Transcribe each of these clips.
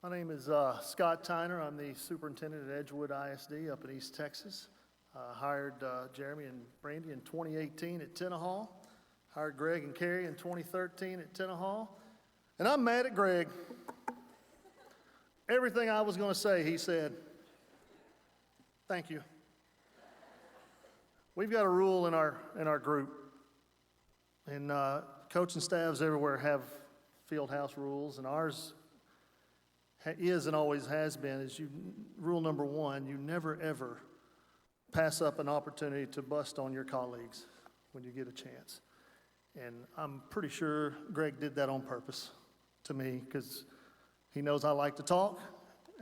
My name is Scott Tyner. I'm the superintendent at Edgewood ISD up in East Texas. Hired Jeremy and Brandy in 2018 at Tenahall. Hired Greg and Carrie in 2013 at Tenahall. And I'm mad at Greg. Everything I was going to say, he said. Thank you. We've got a rule in our group, and coaching staffs everywhere have field house rules, and ours is and always has been is rule number one, you never ever pass up an opportunity to bust on your colleagues when you get a chance. And I'm pretty sure Greg did that on purpose to me because he knows I like to talk.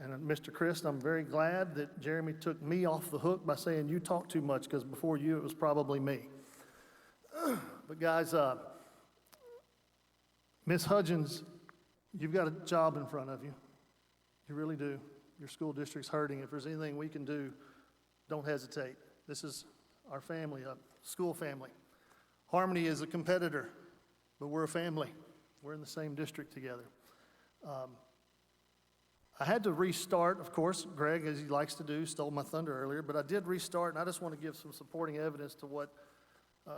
And Mr. Chris, I'm very glad that Jeremy took me off the hook by saying you talk too much, because before you it was probably me. But guys, Ms. Hudgens, you've got a job in front of you. You really do. Your school district's hurting. If there's anything we can do, don't hesitate. This is our family, a school family. Harmony is a competitor, but we're a family. We're in the same district together. I had to restart, of course. Greg, as he likes to do, stole my thunder earlier, but I did restart, and I just want to give some supporting evidence to what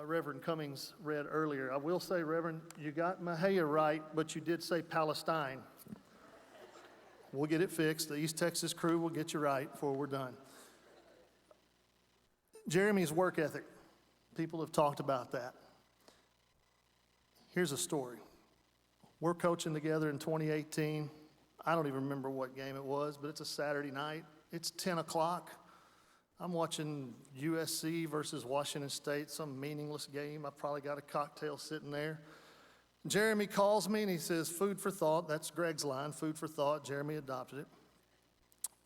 Reverend Cummings read earlier. I will say, Reverend, you got Mahia right, but you did say Palestine. We'll get it fixed. The East Texas crew will get you right before we're done. Jeremy's work ethic. People have talked about that. Here's a story. We're coaching together in 2018. I don't even remember what game it was, but it's a Saturday night. It's 10 o'clock. I'm watching USC versus Washington State, some meaningless game. I probably got a cocktail sitting there. Jeremy calls me and he says, food for thought. That's Greg's line, food for thought. Jeremy adopted it.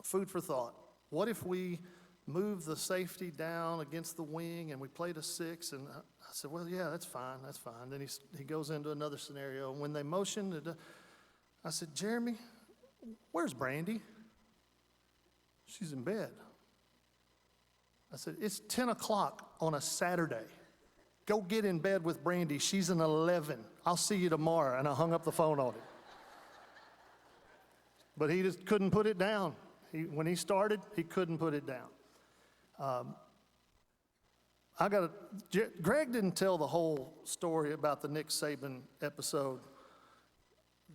Food for thought. What if we move the safety down against the wing and we played a 6? And I said, well, yeah, that's fine, that's fine. Then he goes into another scenario. And when they motioned, I said, Jeremy, where's Brandy? She's in bed. I said, it's 10 o'clock on a Saturday. Go get in bed with Brandy. She's an 11. I'll see you tomorrow. And I hung up the phone on him. But he just couldn't put it down. When he started, he couldn't put it down. Greg didn't tell the whole story about the Nick Saban episode.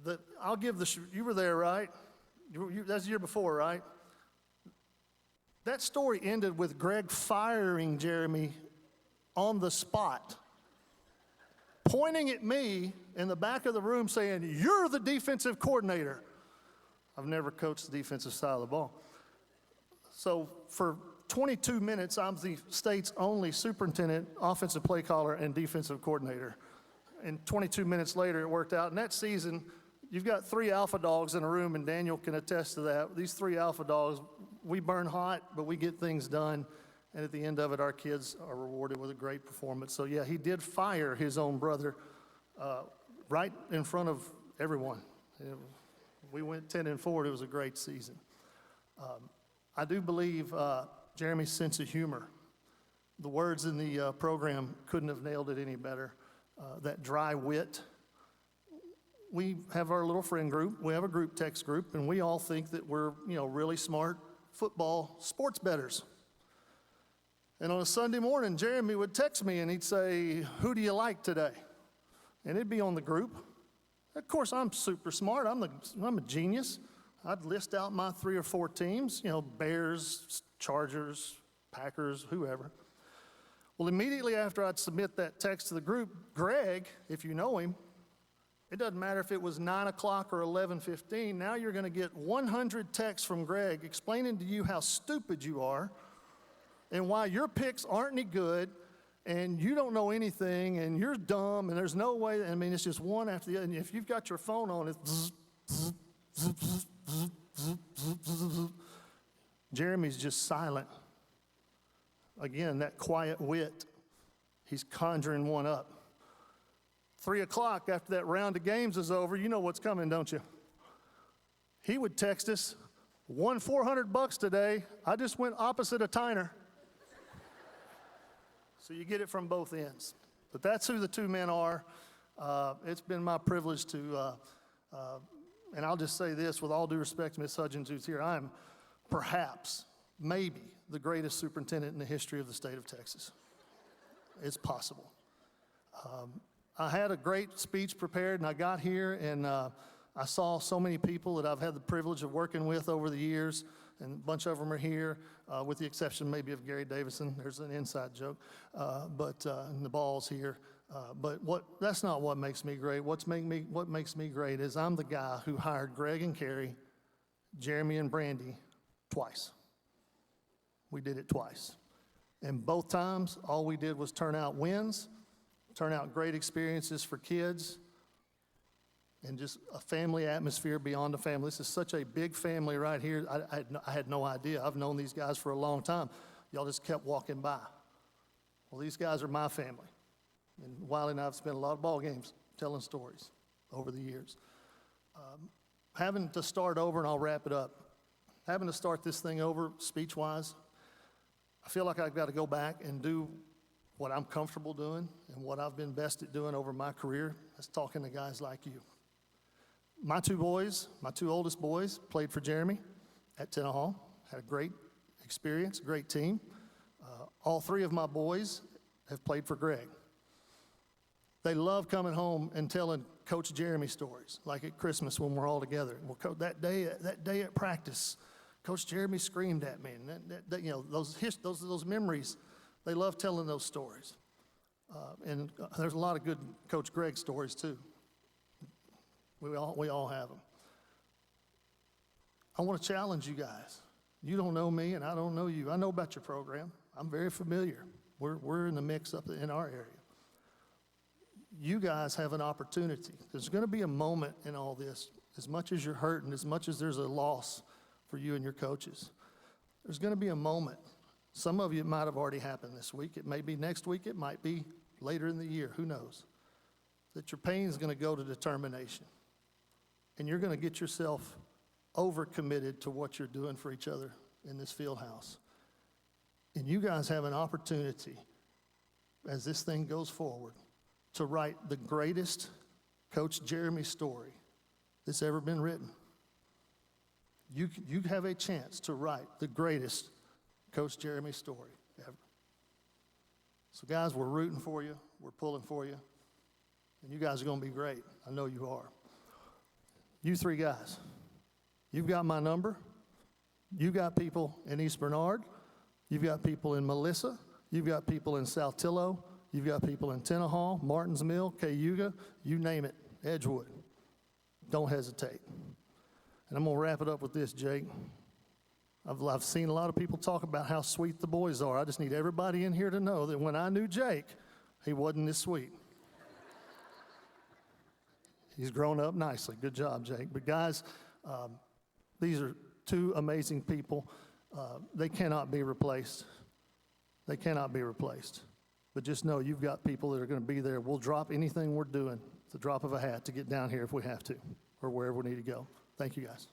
You were there, right? That's the year before, right? That story ended with Greg firing Jeremy on the spot, pointing at me in the back of the room saying, you're the defensive coordinator. I've never coached the defensive side of the ball. So for 22 minutes, I'm the state's only superintendent, offensive play caller, and defensive coordinator. And 22 minutes later, it worked out. And that season, you've got 3 alpha dogs in a room, and Daniel can attest to that. These 3 alpha dogs, we burn hot, but we get things done. And at the end of it, our kids are rewarded with a great performance. So yeah, he did fire his own brother right in front of everyone. We went 10-4. It was a great season. I do believe Jeremy's sense of humor. The words in the program couldn't have nailed it any better. That dry wit. We have our little friend group. We have a group text group, and we all think that we're, really smart football sports bettors. And on a Sunday morning, Jeremy would text me and he'd say, who do you like today? And it'd be on the group. Of course, I'm super smart. I'm a genius. I'd list out my 3 or 4 teams, Bears, Chargers, Packers, whoever. Well, immediately after I'd submit that text to the group, Greg, if you know him, it doesn't matter if it was 9 o'clock or 11:15, now you're going to get 100 texts from Greg explaining to you how stupid you are and why your picks aren't any good and you don't know anything and you're dumb and there's no way. It's just one after the other. And if you've got your phone on, it's Jeremy's just silent. Again, that quiet wit. He's conjuring one up. 3 o'clock after that round of games is over, you know what's coming, don't you? He would text us, won $400 today. I just went opposite of Tyner. So you get it from both ends. But that's who the 2 men are. It's been my privilege to and I'll just say this with all due respect to Ms. Hudgens, who's here, I am perhaps, maybe, the greatest superintendent in the history of the state of Texas. It's possible. I had a great speech prepared, and I got here, and I saw so many people that I've had the privilege of working with over the years, and a bunch of them are here, with the exception maybe of Gary Davison. There's an inside joke, and the ball's here. But that's not what makes me great. What makes me great is I'm the guy who hired Greg and Carrie, Jeremy and Brandy twice. We did it twice. And both times, all we did was turn out wins, turn out great experiences for kids, and just a family atmosphere beyond a family. This is such a big family right here. I had no idea. I've known these guys for a long time. Y'all just kept walking by. Well, these guys are my family. And Wiley and I have spent a lot of ball games telling stories over the years. Having to start over, and I'll wrap it up, having to start this thing over speech-wise, I feel like I've got to go back and do what I'm comfortable doing and what I've been best at doing over my career. That's talking to guys like you. My two oldest boys, played for Jeremy at Tenaha, had a great experience, great team. All three of my boys have played for Greg. They love coming home and telling Coach Jeremy stories, like at Christmas when we're all together. Well, that day at practice, Coach Jeremy screamed at me, and you know, those memories. They love telling those stories, and there's a lot of good Coach Greg stories too. We all have them. I want to challenge you guys. You don't know me, and I don't know you. I know about your program. I'm very familiar. We're in the mix up in our area. You guys have an opportunity. There's going to be a moment in all this, as much as you're hurting, as much as there's a loss for you and your coaches. There's going to be a moment. Some of you, it might have already happened this week. It may be next week. It might be later in the year. Who knows? That your pain is going to go to determination. And you're going to get yourself overcommitted to what you're doing for each other in this field house. And you guys have an opportunity, as this thing goes forward, to write the greatest Coach Jeremy story that's ever been written. You have a chance to write the greatest Coach Jeremy story ever. So guys, we're rooting for you. We're pulling for you. And you guys are going to be great. I know you are. You three guys, you've got my number. You've got people in East Bernard. You've got people in Melissa. You've got people in South Tillow. You've got people in Tenaha, Martins Mill, Cayuga, you name it, Edgewood. Don't hesitate. And I'm going to wrap it up with this, Jake. I've seen a lot of people talk about how sweet the boys are. I just need everybody in here to know that when I knew Jake, he wasn't this sweet. He's grown up nicely. Good job, Jake. But guys, these are two amazing people. They cannot be replaced. They cannot be replaced. But just know you've got people that are going to be there. We'll drop anything we're doing, the drop of a hat, to get down here if we have to, or wherever we need to go. Thank you, guys.